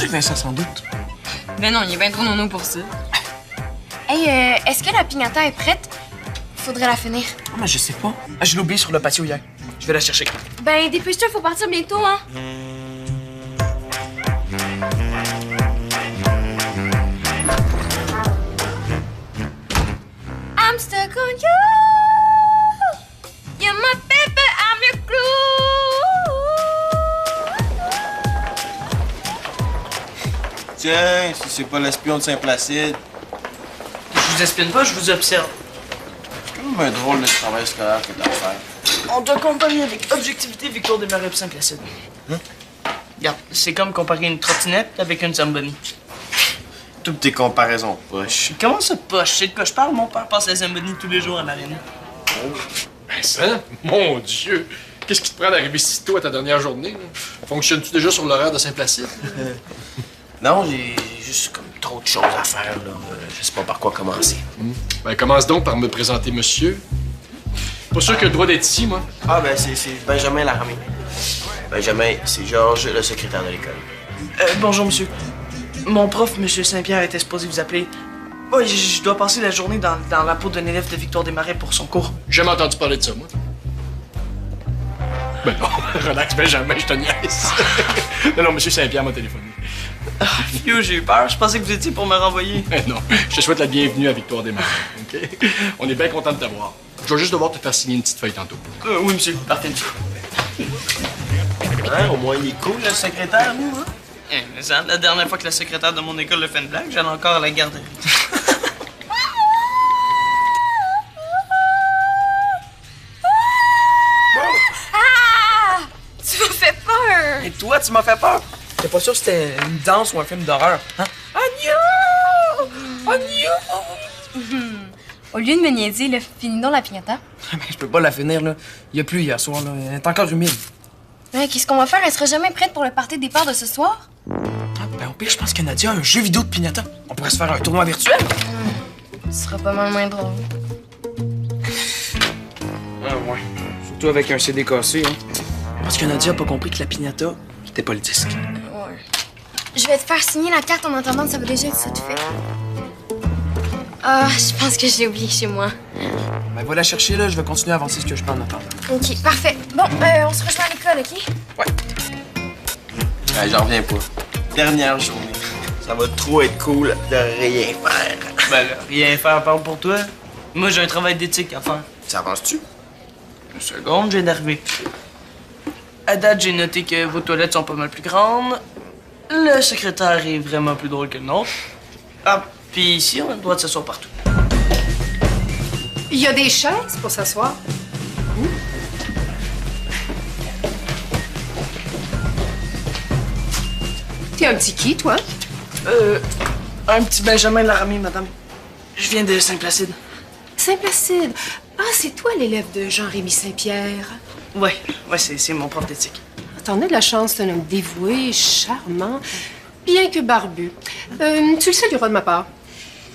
Vincent, sans doute. Ben non, il est bien trop nono pour ça. Hey, est-ce que la piñata est prête? Faudrait la finir. Ah, mais je sais pas. Ah, je l'ai oublié sur le patio hier. Je vais la chercher. Ben, dépêche-toi, faut partir bientôt, hein. I'm stuck on you. You're my baby, I'm your glue. Tiens, si c'est pas l'espion de Saint-Placide. Je vous espionne pas, je vous observe. C'est quand même un drôle de travail scolaire que t'as à faire. On doit comparer avec objectivité Victor Desmarais et Saint-Placide. Regarde, c'est comme comparer une trottinette avec une Zamboni. Toutes tes comparaisons poches. Comment ça poche? C'est de quoi je parle? Mon père passe la Zamboni tous les jours à l'arène. Vincent, mon Dieu! Qu'est-ce qui te prend d'arriver si tôt à ta dernière journée? Là? Fonctionnes-tu déjà sur l'horaire de Saint-Placide? Non, j'ai juste comme trop de choses à faire, là. Je sais pas par quoi commencer. Ben, commence donc par me présenter monsieur. Pas sûr qu'il a le droit d'être ici, moi. Ah, ben, c'est Benjamin Laramie. Benjamin, c'est Georges, le secrétaire de l'école. Bonjour, monsieur. Mon prof, monsieur Saint-Pierre, était supposé vous appeler. Oui, je dois passer la journée dans la peau d'un élève de Victor Desmarais pour son cours. J'ai jamais entendu parler de ça, moi. Ben non, relax, Benjamin, je te niaise. Non, monsieur Saint-Pierre m'a téléphoné. Ah, vieux, j'ai eu peur. Je pensais que vous étiez pour me renvoyer. Non, je te souhaite la bienvenue à Victor Desmarais, OK? On est bien content de t'avoir. Je vais juste devoir te faire signer une petite feuille tantôt. Oui, monsieur. Parfait. Hein, au moins, il est cool, le secrétaire, nous, hein? Mais ça, la dernière fois que la secrétaire de mon école a fait une blague, j'allais encore à la garderie. Ah! Tu m'as fait peur! Et toi, tu m'as fait peur. T'es pas sûr que c'était une danse ou un film d'horreur, hein? Agneau! Agneau! Au lieu de me niaiser, là, finis donc la piñata. Mais je peux pas la finir, là. Il y a plu hier soir, là. Elle est encore humide. Ouais, qu'est-ce qu'on va faire? Elle sera jamais prête pour le party de départ de ce soir? Ah, ben, au pire, je pense que Nadia a un jeu vidéo de piñata. On pourrait se faire un tournoi virtuel. Ce sera pas mal moins drôle. Ah, ouais. Surtout avec un CD cassé, hein. Parce que Nadia a pas compris que la piñata, c'était pas le disque. Ouais. Je vais te faire signer la carte en attendant, ça va déjà être ça de fait. Ah, je pense que je l'ai oublié chez moi. Ben, va la chercher, là. Je vais continuer à avancer ce que je peux en attendant. OK, parfait. Bon, on se rejoint à l'école, OK? Ouais, j'en reviens pas. Dernière journée. Ça va trop être cool de rien faire. Ben là, rien faire parle pour toi. Moi, j'ai un travail d'éthique à faire. Ça avance-tu? Une seconde, j'ai d'arriver. À date, j'ai noté que vos toilettes sont pas mal plus grandes. Le secrétaire est vraiment plus drôle que le nôtre. Ah, puis ici, on a le droit de s'asseoir partout. Il y a des chaises pour s'asseoir. T'es un petit qui, toi? Un petit Benjamin Laramie, madame. Je viens de Saint-Placide. Saint-Placide. Ah, c'est toi l'élève de Jean-Rémy Saint-Pierre. Ouais, c'est mon prof d'éthique. T'en as de la chance, c'est un homme dévoué, charmant, bien que barbu. Tu le salueras de ma part.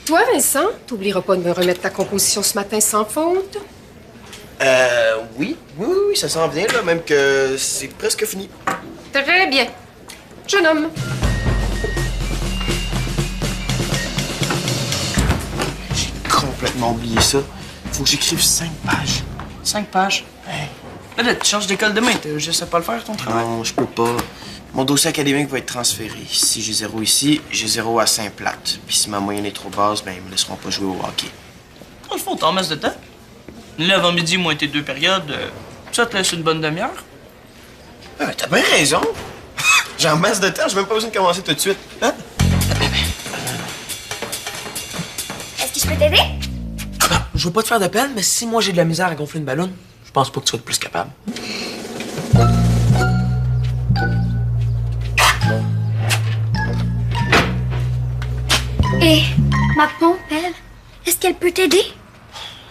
Toi, Vincent, t'oublieras pas de me remettre ta composition ce matin sans faute? Oui, ça s'en vient, là, même que c'est presque fini. Très bien. Jeune homme. J'ai complètement oublié ça. Faut que j'écrive 5 pages. 5 pages. Hey. Là, tu changes d'école demain, je sais pas le faire, ton travail. Non, je peux pas. Mon dossier académique va être transféré. Si j'ai 0 ici, j'ai 0 à Saint-Platte. Puis si ma moyenne est trop basse, ben ils me laisseront pas jouer au hockey. Dans le fond, t'en masses de temps. L'avant-midi, moins tes 2 périodes, ça te laisse une bonne demi-heure. Ah, t'as bien raison. J'ai en masse de temps, j'ai même pas besoin de commencer tout de suite. Hein? Est-ce que je peux t'aider? Je veux pas te faire de peine, mais si moi j'ai de la misère à gonfler une ballonne, je pense pas que tu sois le plus capable. Et ma pompe, elle, est-ce qu'elle peut t'aider?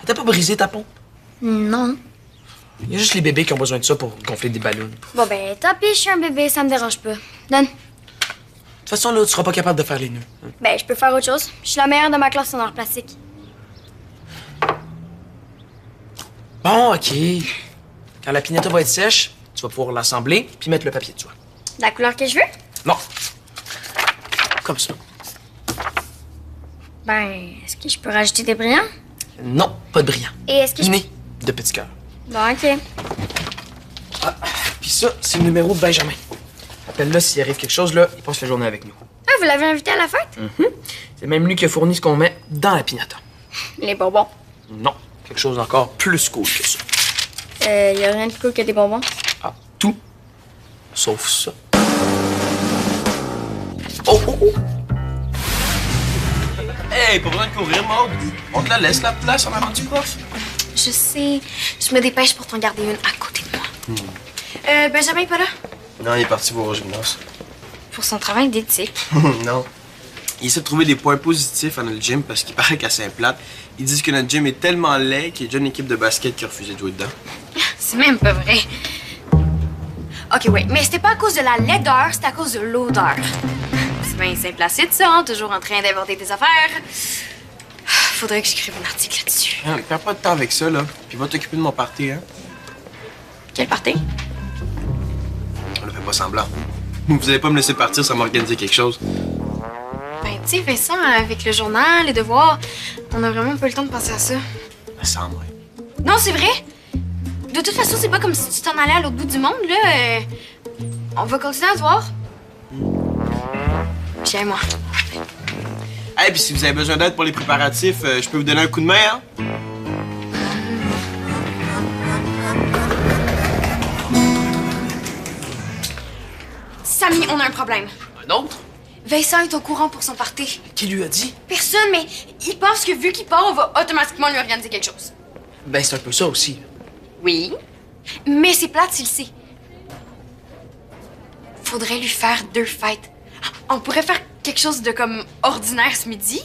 T'as pas brisé ta pompe? Non. Il y a juste les bébés qui ont besoin de ça pour gonfler des ballons. Bon, ben, tant pis, je suis un bébé, ça me dérange pas. Donne. De toute façon, là, tu seras pas capable de faire les nœuds. Hein? Ben, je peux faire autre chose. Je suis la meilleure de ma classe en art plastique. Bon, OK. Quand la piñata va être sèche, tu vas pouvoir l'assembler puis mettre le papier dessus. La couleur que je veux? Non. comme ça. Ben, est-ce que je peux rajouter des brillants? Non, pas de brillant. Et est-ce que je... Ni de petit cœur. Bon, OK. Puis ça, c'est le numéro de Benjamin. Appelle-le s'il arrive quelque chose, là, il passe la journée avec nous. Ah, vous l'avez invité à la fête? C'est même lui qui a fourni ce qu'on met dans la piñata. Les bonbons. Non, quelque chose d'encore plus cool que ça. Y a rien de cool que des bonbons? Ah, tout. Sauf ça. Oh, oh, oh! Hey, pas besoin de courir, Maud. On te la laisse, la place, en avant du prof. Je sais. Je me dépêche pour t'en garder une à côté de moi. Benjamin est pas là? Non, il est parti voir au gymnase. Pour son travail d'éthique. Non. Il essaie de trouver des points positifs à notre gym parce qu'il paraît qu'à Saint-Plate, ils disent que notre gym est tellement laid qu'il y a déjà une équipe de basket qui a refusé de jouer dedans. C'est même pas vrai. OK, oui, mais c'était pas à cause de la laideur, c'était à cause de l'odeur. C'est bien Saint-Placide, ça, hein? Toujours en train d'aborder des affaires. Faudrait que j'écrive un article là-dessus. Hein, perds pas de temps avec ça, là. Puis va t'occuper de mon party, hein. Quel party? On ne fait pas semblant. Vous allez pas me laisser partir sans m'organiser quelque chose. Ben, tu sais, Vincent, avec le journal, les devoirs, on a vraiment pas eu le temps de penser à ça. Ça semble, ouais. Non, c'est vrai. De toute façon, c'est pas comme si tu t'en allais à l'autre bout du monde, là. On va continuer à se voir. Puis moi. Hey, puis si vous avez besoin d'aide pour les préparatifs, je peux vous donner un coup de main, hein? Samy, on a un problème. Un autre? Vincent est au courant pour son party. Qui lui a dit? Personne, mais il pense que vu qu'il part, on va automatiquement lui organiser quelque chose. Ben, c'est un peu ça aussi. Oui. Mais c'est plate s'il le sait. Faudrait lui faire 2 fêtes. On pourrait faire quelque chose de comme ordinaire ce midi.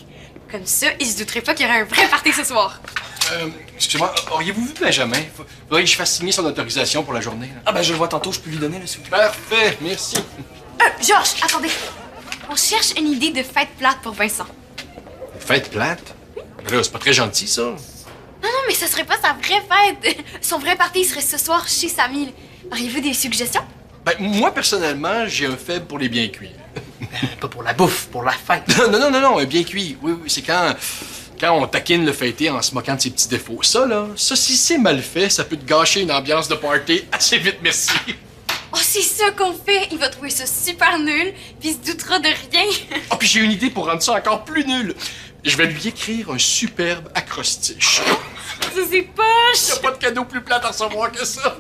Comme ça, il se douterait pas qu'il y aurait un vrai party ce soir. Excusez-moi, auriez-vous vu Benjamin? Faudrait que je fasse signer son autorisation pour la journée. Là. Ah ben, je le vois tantôt, je peux lui donner, là, s'il vous plaît. Parfait, merci. Georges, attendez. On cherche une idée de fête plate pour Vincent. Fête plate? Mais là, c'est pas très gentil, ça. Non, non, mais ce serait pas sa vraie fête. Son vrai party serait ce soir chez Samy. Auriez-vous des suggestions? Ben, moi, personnellement, j'ai un faible pour les bien cuits. Pas pour la bouffe, pour la fête. Non, bien cuit. Oui, c'est quand on taquine le fêté en se moquant de ses petits défauts. Ça, là, si c'est mal fait, ça peut te gâcher une ambiance de party assez vite, merci. Oh, c'est ça qu'on fait. Il va trouver ça super nul, puis il se doutera de rien. Oh, puis j'ai une idée pour rendre ça encore plus nul. Je vais lui écrire un superbe acrostiche. Ça, c'est poche. Y a pas de cadeau plus plate à recevoir que ça.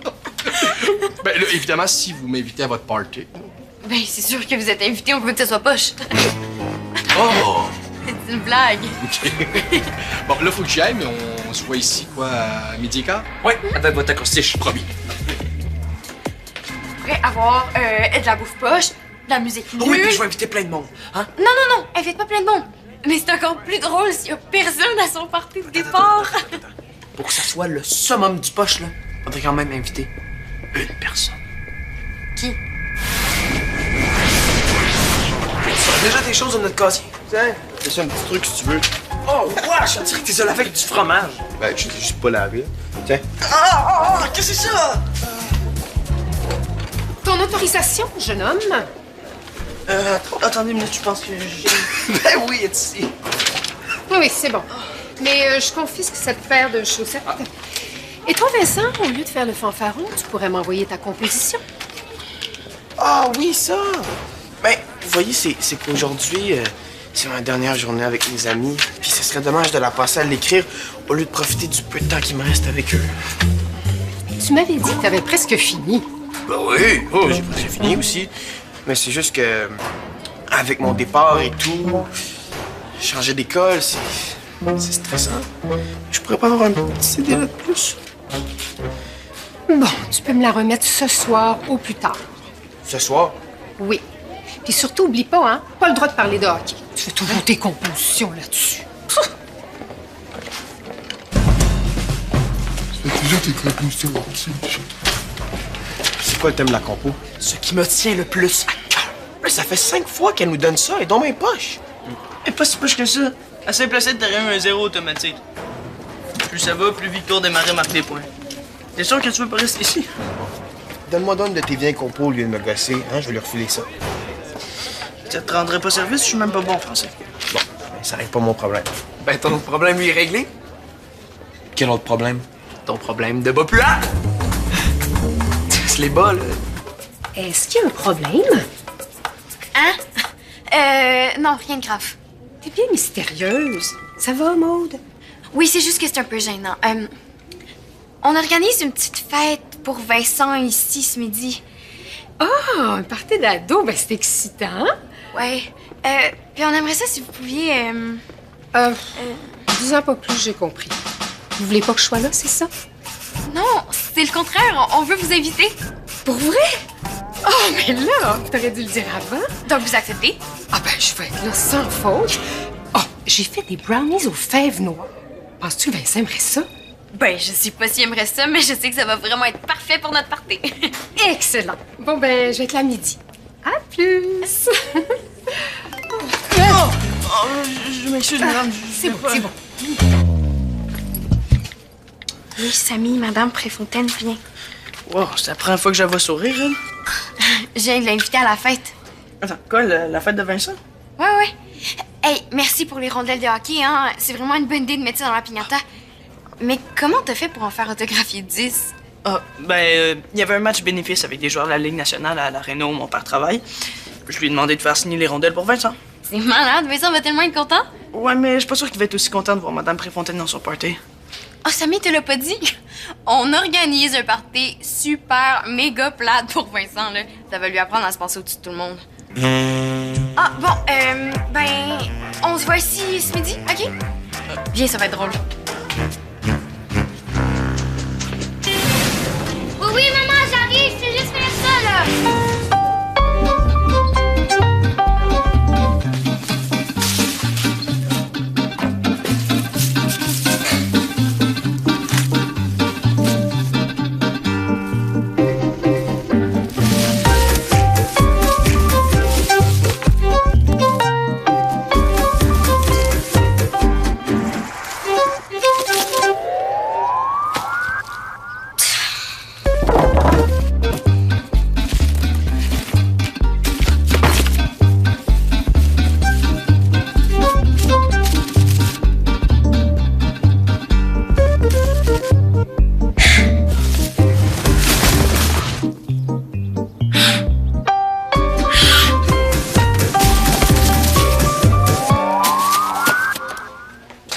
Ben là, évidemment, si vous m'invitez à votre party. Ben, c'est sûr que vous êtes invité, on veut que ça soit poche. Oh! C'est une blague. OK. Bon, là, faut que j'y aille, mais on se voit ici, quoi, à midi et quart? Ouais, avec votre acrostiche. Promis. On pourrait avoir de la bouffe poche, de la musique nulle. Oui, puis je vais inviter plein de monde, hein? Non, invite pas plein de monde. Mais c'est encore plus drôle s'il y a personne à son party de départ. Pour que ça soit le summum du poche, là, faudrait quand même inviter une personne. Qui? Tu as déjà des choses dans notre casier? Tiens, fais ça un petit truc si tu veux. Oh, wesh! On dirait que t'es lavé avec du fromage. Ben, je t'ai juste pas lavé. Tiens. Qu'est-ce que c'est ça? Ton autorisation, jeune homme? Attendez une minute, je pense que j'ai... Ben oui, elle est ici. Oui, c'est bon. Mais je confisque cette paire de chaussettes. Et toi, Vincent, au lieu de faire le fanfaron, tu pourrais m'envoyer ta composition. Ah oui, ça! Ben, vous voyez, c'est qu'aujourd'hui, c'est ma dernière journée avec mes amis. Puis ce serait dommage de la passer à l'écrire au lieu de profiter du peu de temps qui me reste avec eux. Tu m'avais dit que t'avais presque fini. Ben oui, j'ai presque fini aussi. Mais c'est juste que, avec mon départ et tout, changer d'école, c'est stressant. Je pourrais pas avoir un petit CD là de plus. Bon, tu peux me la remettre ce soir au plus tard. Ce soir? Oui. Puis surtout, oublie pas, hein? Pas le droit de parler de hockey. Tu fais toujours tes compositions là-dessus. C'est quoi le thème de la compo? Ce qui me tient le plus à cœur. Mais ça fait 5 fois qu'elle nous donne ça, et dans mes poches. Et pas si poche que ça. À Saint-Placide, t'aurais eu un 0 automatique. Plus ça va, plus Victor Desmarais marque des points. T'es sûr que tu veux pas rester ici? Donne-moi donc de tes vieilles compos au lieu de me gosser, hein? Je vais lui refiler ça. Ça te rendrait pas service, je suis même pas bon en français. Bon, ben, ça règle pas mon problème. Ben, ton autre problème, lui, est réglé. Quel autre problème? Ton problème de bas plat. C'est les bas, là. Est-ce qu'il y a un problème? Hein? Non, rien de grave. T'es bien mystérieuse. Ça va, Maude? Oui, c'est juste que c'est un peu gênant. On organise une petite fête pour Vincent ici ce midi. Ah, un party d'ado, ben c'est excitant. Ouais. Puis on aimerait ça si vous pouviez... Dis-en pas plus, j'ai compris. Vous voulez pas que je sois là, c'est ça? Non, c'est le contraire. On veut vous inviter. Pour vrai? Oh, mais là, t'aurais dû le dire avant. Donc vous acceptez? Ah ben, je vais être là sans faute. Oh, j'ai fait des brownies aux fèves noires. Penses-tu que Vincent aimerait ça? Ben, je sais pas s'il aimerait ça, mais je sais que ça va vraiment être parfait pour notre party. Excellent. Bon, ben, je vais être là à midi. À plus! Je m'excuse, madame. C'est bon, c'est bon. Oui, Samy, Madame Préfontaine vient. Wow, c'est la première fois que je la vois sourire, elle. Je viens de l'inviter à la fête. Attends, quoi, la fête de Vincent? Ouais. Hey, merci pour les rondelles de hockey, hein. C'est vraiment une bonne idée de mettre ça dans la piñata. Mais comment t'as fait pour en faire autographier 10? Ah, ben, il y avait un match bénéfice avec des joueurs de la Ligue nationale à l'Aréna où mon père travaille. Je lui ai demandé de faire signer les rondelles pour Vincent. C'est malade, Vincent va tellement être content. Ouais, mais je suis pas sûr qu'il va être aussi content de voir Madame Préfontaine dans son party. Oh, Samy, te l'a pas dit? On organise un party super méga plate pour Vincent, là. Ça va lui apprendre à se passer au-dessus de tout le monde. Ah, bon, ben, on se voit ici ce midi, OK? Viens, ça va être drôle. Oui, maman, j'arrive, c'est juste faire ça, là.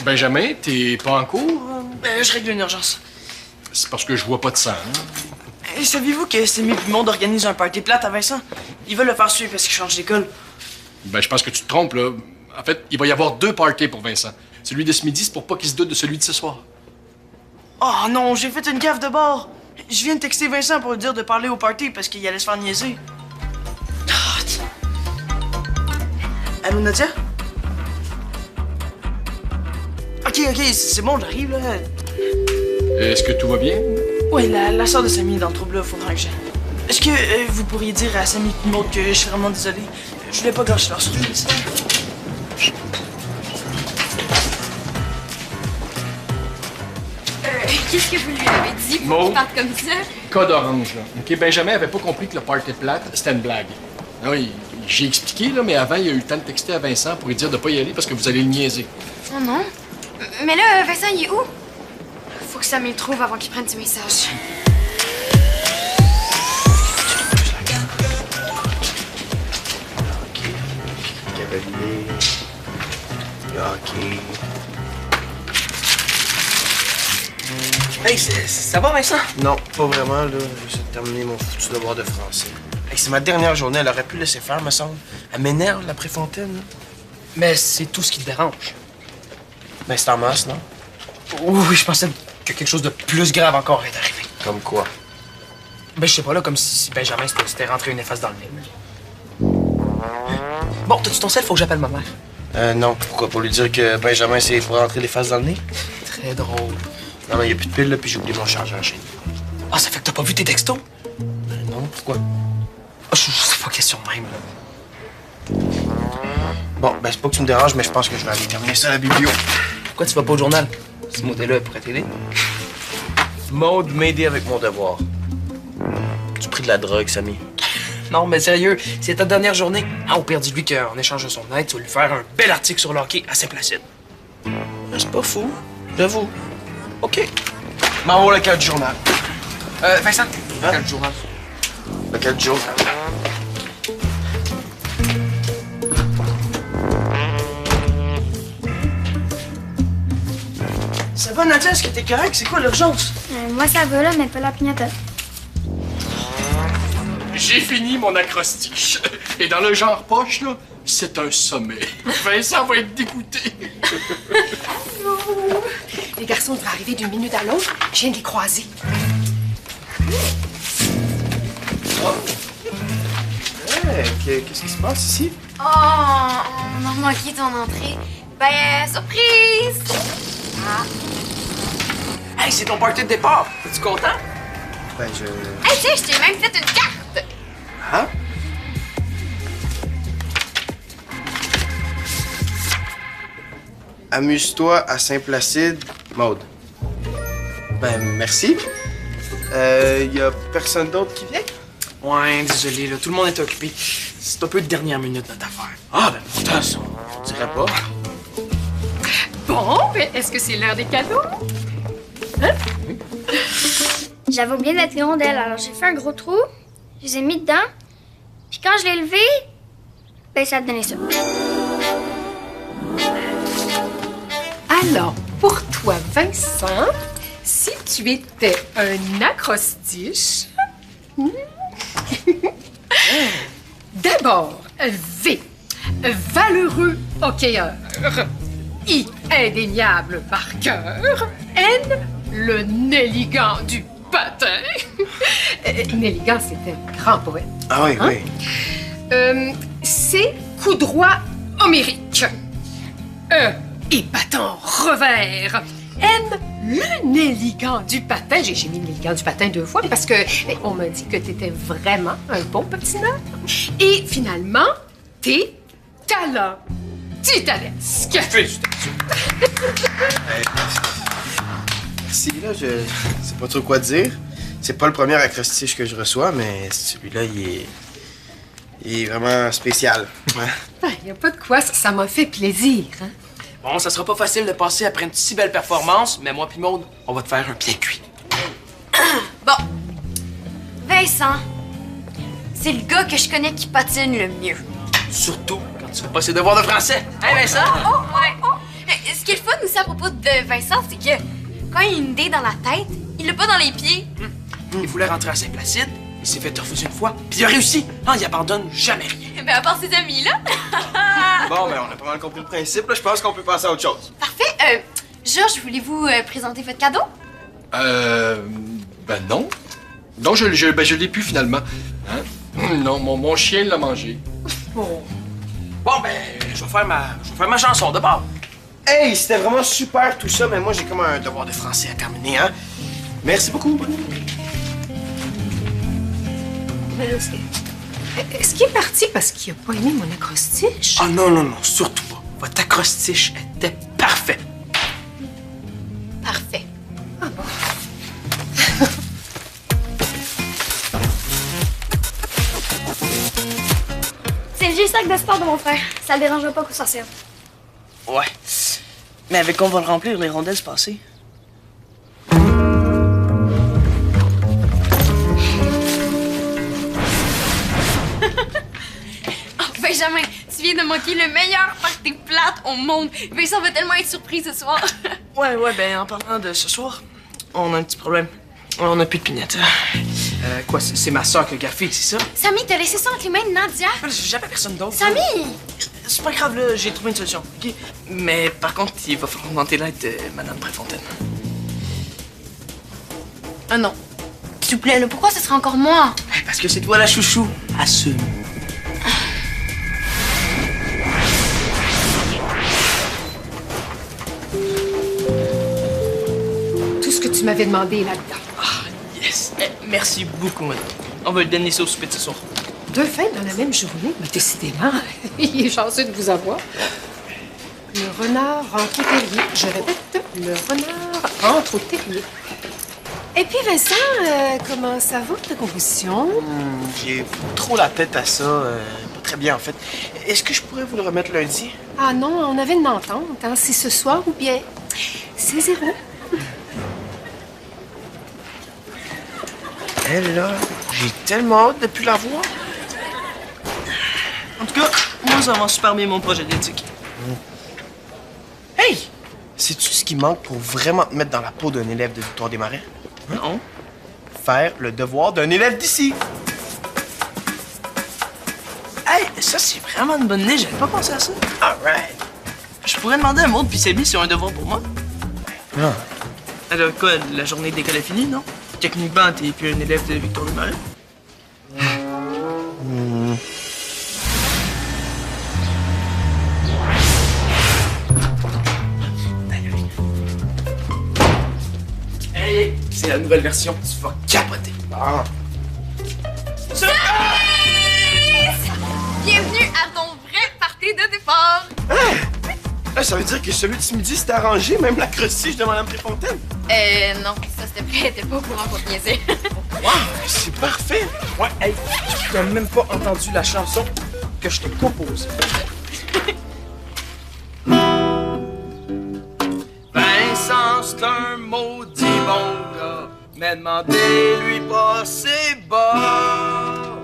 Benjamin, t'es pas en cours? Je règle une urgence. C'est parce que je vois pas de sang. Hein? Saviez-vous que Samy et Monde organisent un party plate à Vincent? Ils veulent le faire suivre parce qu'il change d'école. Ben, je pense que tu te trompes, là. En fait, il va y avoir 2 parties pour Vincent. Celui de ce midi, c'est pour pas qu'il se doute de celui de ce soir. Oh non, j'ai fait une gaffe de bord. Je viens de texter Vincent pour lui dire de parler au party parce qu'il allait se faire niaiser. Allô, Nadia? Ok, c'est bon, j'arrive, là. Est-ce que tout va bien? Oui, la sœur de Samy est dans le trouble, là, faudra que j'aille. Est-ce que vous pourriez dire à Samy et Maud que je suis vraiment désolé? Je voulais pas gâcher leur surprise. Qu'est-ce que vous lui avez dit pour Maud? qu'il parte comme ça? Code orange, là. OK, Benjamin avait pas compris que le party plate, c'était une blague. Oui, j'ai expliqué, là, mais avant, il a eu le temps de texter à Vincent pour lui dire de pas y aller parce que vous allez le niaiser. Oh non. Mais là, Vincent, il est où? Faut que Samy le trouve avant qu'il prenne ses messages. Cavalier. Hockey. Hey, ça va, Vincent? Non, pas vraiment, là. J'essaie de terminer mon foutu devoir de français. Hey, c'est ma dernière journée, elle aurait pu laisser faire, me semble. Elle m'énerve, la Préfontaine, là. Mais c'est tout ce qui te dérange. Ben, c'est en masse, non? Oui, je pensais que quelque chose de plus grave encore est arrivé. Comme quoi? Ben, je sais pas, là, comme si Benjamin s'était rentré une efface dans le nez. Bon, t'as-tu ton sel? Faut que j'appelle ma mère. Non. Pourquoi? Pour lui dire que Benjamin s'est pour rentrer les faces dans le nez? Très drôle. Non, mais il n'y a plus de piles, là, puis j'ai oublié mon chargeur chez nous. Ah, ça fait que t'as pas vu tes textos? Non, pourquoi? Ah, je sais pas question même, là. Bon, ben, c'est pas que tu me déranges, mais je pense que je vais aller terminer ça à la biblio. Pourquoi tu vas pas au journal? Ce mot-là pourrait t'aider. Maude m'aider avec mon devoir. Tu pris de la drogue, Samy? Non, mais sérieux, c'est ta dernière journée. Ah, au pire, dis-lui qu'en échange de son aide, tu vas lui faire un bel article sur le hockey à Saint-Placide. C'est pas fou, j'avoue. OK. M'envoie le cadre du journal. Vincent, Hein? quel journal? Le cadre du journal. Ça va, Nadia? Est-ce que t'es correct? C'est quoi l'urgence? Moi, ça va, là, mais pas la pignata. J'ai fini mon acrostiche. Et dans le genre poche, là, c'est un sommet. Vincent va être dégoûté. Les garçons devraient arriver d'une minute à l'autre. Je viens de les croiser. Qu'est-ce qui se passe ici? Oh, on a manqué ton entrée. Ben, surprise! Ah. Hey, c'est ton party de départ. Es-tu content? Ben, Hey, tu sais, je t'ai même fait une carte! Hein? Amuse-toi à Saint-Placide, Maude. Ben, merci. Y a personne d'autre qui vient? Ouais, désolé, là, tout le monde est occupé. C'est un peu de dernière minute, notre affaire. Ah, ben, pourtant, ça, on dirait pas. Bon, ben, est-ce que c'est l'heure des cadeaux? J'avais oublié d'être hirondelle, alors j'ai fait un gros trou, je les ai mis dedans, puis quand je l'ai levé, ben ça a donné ça. Alors, pour toi, Vincent, si tu étais un acrostiche... D'abord, V, valeureux hockeyeur. I, indéniable marqueur. N, le Nelligan du patin. Nelligan, c'était un grand poète. Ah oui, Hein? oui. C, coup droit homérique. E, épatant revers. M, le Nelligan du patin. J'ai mis le Nelligan du patin 2 fois parce que on m'a dit que t'étais vraiment un bon patineur. Et finalement, T, talent titanesque. Merci, là, je sais pas trop quoi dire. C'est pas le premier acrostiche que je reçois, mais celui-là, il est vraiment spécial. Ouais. Il n'y a pas de quoi, ça m'a fait plaisir. Hein? Bon, ça sera pas facile de passer après une si belle performance, mais moi puis Maude, on va te faire un pied cuit. Bon. Vincent, c'est le gars que je connais qui patine le mieux. Surtout quand tu fais pas ses devoirs de français. Hein, Vincent? Oh, ouais. Ce qui est le fun aussi à propos de Vincent, c'est que quand il a une idée dans la tête, il l'a pas dans les pieds. Il voulait rentrer à Saint-Placide, il s'est fait refuser une fois, puis il a réussi. Non, il abandonne jamais rien. Ben, à part ses amis, là. Bon, ben, on a pas mal compris le principe, là. Je pense qu'on peut passer à autre chose. Parfait. Georges, voulez-vous présenter votre cadeau? Ben non. Non, je l'ai plus finalement. Hein? Non, mon chien l'a mangé. Bon, ben, je vais faire ma chanson d'abord. Hey, c'était vraiment super tout ça, mais moi, j'ai comme un devoir de français à terminer, hein? Merci beaucoup. Est-ce qu'il est parti parce qu'il a pas aimé mon acrostiche? Oh non, surtout pas. Votre acrostiche était parfait. Parfait. C'est le vieux sac de sport de mon frère. Ça le dérangera pas qu'on s'en serve. Ouais. Mais avec quoi on va le remplir, les rondelles se passer? Benjamin, tu viens de manquer le meilleur party plate au monde. Vincent va tellement être surpris ce soir. Ouais, ben en parlant de ce soir, on a un petit problème. On a plus de pignata. Quoi, c'est ma soeur qui a gaffé, c'est ça? Samy, t'as laissé ça entre les mains de Nadia? J'ai jamais personne d'autre. Samy! C'est pas grave, là, j'ai trouvé une solution, OK? Mais par contre, il va falloir demander l'aide de Madame Préfontaine. Ah non. S'il vous plaît, là, pourquoi ce serait encore moi? Parce que c'est toi la chouchou. Assume. Tout ce que tu m'avais demandé est là-dedans. Yes. Merci beaucoup, madame. On va lui donner ça au souper de ce soir. 2 fêtes dans la même journée? Mais décidément, il est chanceux de vous avoir. Le renard rentre au terrier. Je répète, le renard rentre au terrier. Et puis, Vincent, comment ça va, ta composition? J'ai trop la tête à ça. Pas très bien, en fait. Est-ce que je pourrais vous le remettre lundi? Ah non, on avait une entente. Hein? C'est ce soir ou bien c'est 0. Elle, là, j'ai tellement hâte de plus la voir. En tout cas, moi, ça va super bien mon projet d'éthique. Hey! Sais-tu ce qui manque pour vraiment te mettre dans la peau d'un élève de Victoire des Marais? Non? Faire le devoir d'un élève d'ici. Hey, ça, c'est vraiment une bonne idée. J'avais pas pensé à ça. All right. Je pourrais demander à Maud puis Samy s'ils ont un devoir pour moi. Ah. Alors, quoi, la journée d'école est finie, non? Techniquement, t'es plus un élève de Victoire des Marais. Hey, c'est la nouvelle version. Tu vas capoter. Ah. Bienvenue à ton vrai party de départ! Ah, ça veut dire que celui de ce midi s'est arrangé, même la crosstige de Mme Préfontaine. Non, ça c'était prêt, t'es pas au courant pour te niaiser. Wow, c'est parfait. Ouais, hey, tu n'as même pas entendu la chanson que je t'ai composée. Vincent, c'est un maudit bon gars, mais demandez-lui pas ses bas.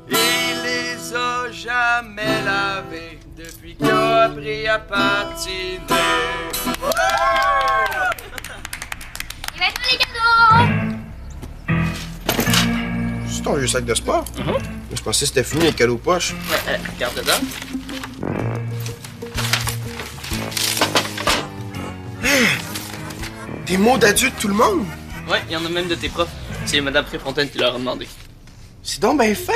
Il les a jamais lavés depuis qu'il a appris à patiner. Il va être les cadeaux! C'est ton vieux sac de sport? Je pensais que c'était fini les cadeaux poches. Regarde dedans. Des mots d'adieu de tout le monde? Ouais, il y en a même de tes profs. C'est Mme Préfontaine qui leur a demandé. C'est donc bien fin.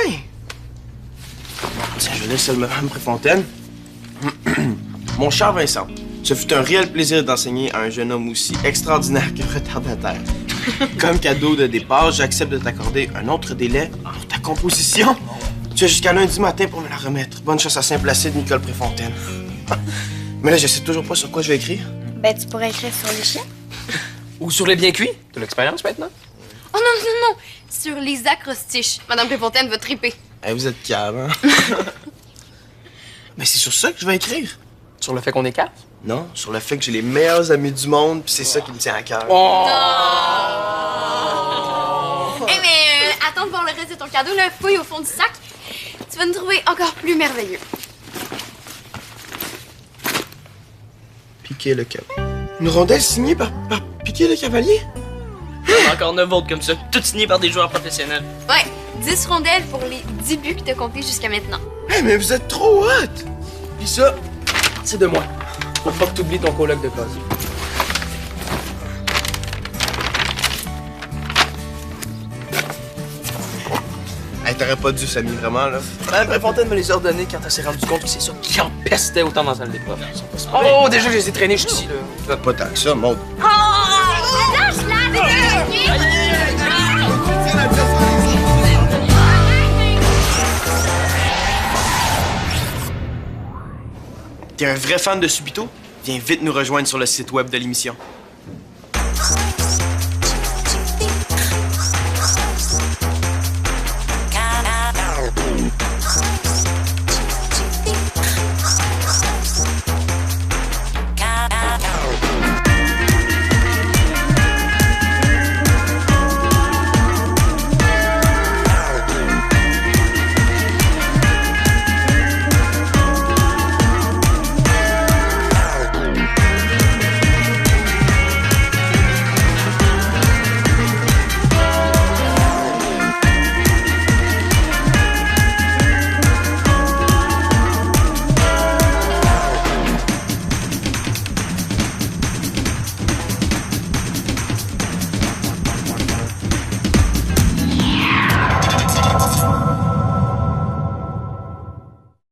Tiens, je laisse le Mme Préfontaine. Mon cher Vincent, ce fut un réel plaisir d'enseigner à un jeune homme aussi extraordinaire que retardataire. Comme cadeau de départ, j'accepte de t'accorder un autre délai pour ta composition. Tu as jusqu'à lundi matin pour me la remettre. Bonne chance à Saint-Placide, Nicole Préfontaine. Mais là, je sais toujours pas sur quoi je vais écrire. Ben, tu pourrais écrire sur les chiens. Ou sur les bien cuits. De l'expérience maintenant. Oh non, non, non! Sur les acrostiches. Madame Préfontaine va triper. Hey, vous êtes cave, hein? Mais c'est sur ça que je vais écrire. Sur le fait qu'on est quatre. Non, sur le fait que j'ai les meilleurs amis du monde, puis c'est ça qui me tient à cœur. Eh mais attends de voir le reste de ton cadeau, là, fouille au fond du sac. Tu vas nous trouver encore plus merveilleux. Piquer le cavalier. Une rondelle signée par Piquer le cavalier? Il y en a encore 9 autres comme ça, toutes signées par des joueurs professionnels. Ouais, 10 rondelles pour les 10 buts que t'as comptés jusqu'à maintenant. Hey, mais vous êtes trop hot! Puis ça, c'est de moi. Faut pas que t'oublies ton coloc de casier. Hey, t'aurais pas dû, Samy, vraiment, là. Mme Préfontaine me les a ordonnés quand elle s'est rendue compte que c'est ça qui empestait autant dans la salle des profs. Oh, déjà, je les ai traînés jusqu'ici, là. Pas tant que ça, Maud. T'es un vrai fan de Subito? Viens vite nous rejoindre sur le site web de l'émission.